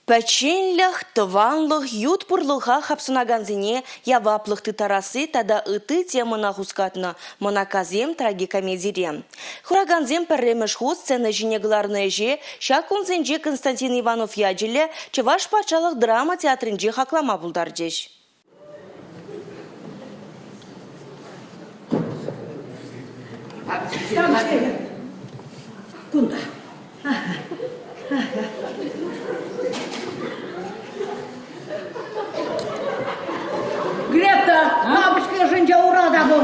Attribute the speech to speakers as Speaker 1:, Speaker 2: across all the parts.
Speaker 1: Пәченлях, тыванлых, ютпурлыха хапсунаганзине яваплых тытарасы тада ыты темына хускатна монаказем трагикомедире. Хураганзем пәрремеш ху сцена жинегларны же шакунзенже Константин Иванов яджиле чеваш пачалық драма театрынже хаклама булдардеш.
Speaker 2: Кунда. Грета, бабушка женja урада был.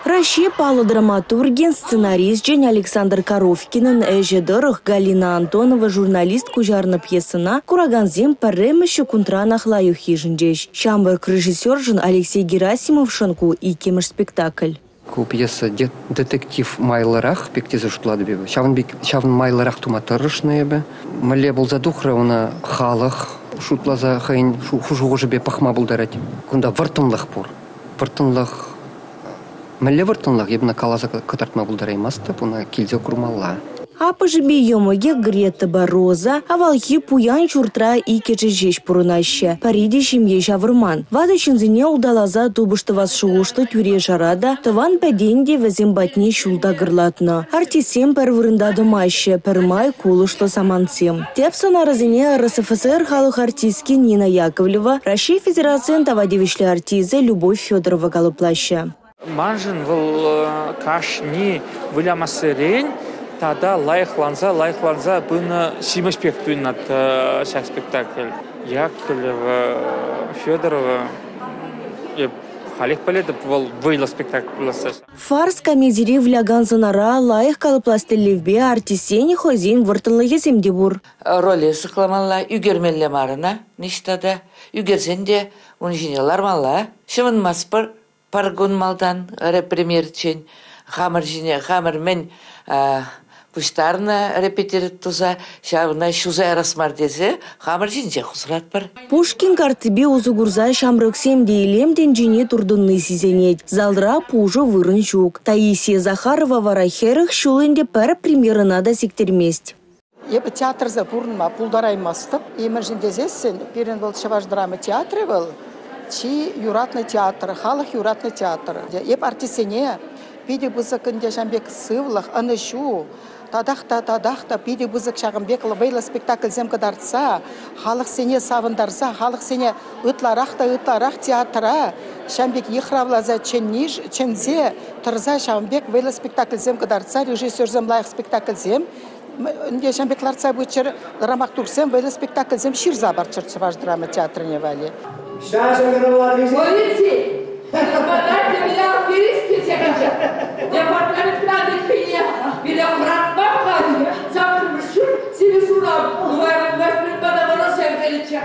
Speaker 1: Раши палы драматурген, сценарист Жень Александр Коровкинын әжедырых Галина Антонова журналист кужарны пьесына Кураганзем пәрремеші кунтранах лаю хижіндеш. Шамбырк режиссер жын Алексей Герасимов шынку икемеш спектакль.
Speaker 3: Ку пьеса детектив майларах пектезі жұтлады бебі. Шавын майларах туматырышны ебі. Міле бұл задухра оны халық шутлаза хайын хужуғы жібе пахма бұлдарад. Кунда вартынлық бұр. Вартынлық. Міле вартынлық ебіна калаза катартма бұлдараймасты, бұна келзе күрмалла.
Speaker 1: Апы жібе емоге Грета Бароза, авалхи пуян чуртра и кечежеш пұрынашы. Париде шемье шавырман. Вады шынзіне удалаза тубышты вас шуғышты тюре жарада, тыван пәденде вәзем батне шулда гырлатны. Артисем пәр вырындады майшы, пәрмай кулышты самансем. Тепсон аразыне РСФСР халық артистки Нина Яковлева, Россия Федерациян тавадевишлі артизы Любовь Федорова галыплашы.
Speaker 4: Манжын бұл кашни вылямасы рейн, тада лайықланза бұны симаспектуын аты шақ спектакль. Яковлева, Федорова, халық пәледі бұл выйлы спектакль бұласы.
Speaker 1: Фарс комедири вляган занара лайық калыпласты левбе артисени хозин выртынлығы земде бұр.
Speaker 5: Роли сықламалла, үгермелі марына, нештада, үгерсенде, ұн жинелар малла. Шымын маспыр, паргун малдан репремьерчен, хамыр мен пуштарна репетирит туза, шавна шуза расмар десе, хамыр жинже хусрат бар.
Speaker 1: Пушкин картыбе узугурза шамрыксем дейлемден жине турдынны сизенет. Залдыра пужы вырын жук. Таисия Захарова варахерых шулынде пәрі премьерына да сектермест.
Speaker 6: Ебі театр запурнма пулдараймастып, еміржіндезесін, перен был шаваш драма театры был, чи юратный театр, халық юратный театр. Еп артисене, пиде бұзықынде жамбек сывлық, анышу, тадақта, пиде бұзық шағымбек лывайлы спектакль земгі дартса, халық сене савындарса, халық сене ытларақ театра, шамбек ехравлаза чензе, тұрза шағымбек вайлы спектакль земгі дартса, режиссер зем лайық спектакль зем, Нде шамбекларца бычыр драматурсем, вайлы спектакль зем ширза бар чырчываш драма театрыне вали.
Speaker 7: Полиции! Подайте меня в периспите, департамент надо меня, меня вратма входит, завтра мшур, себе сурам, бывает, у нас предподавала Сергеевича.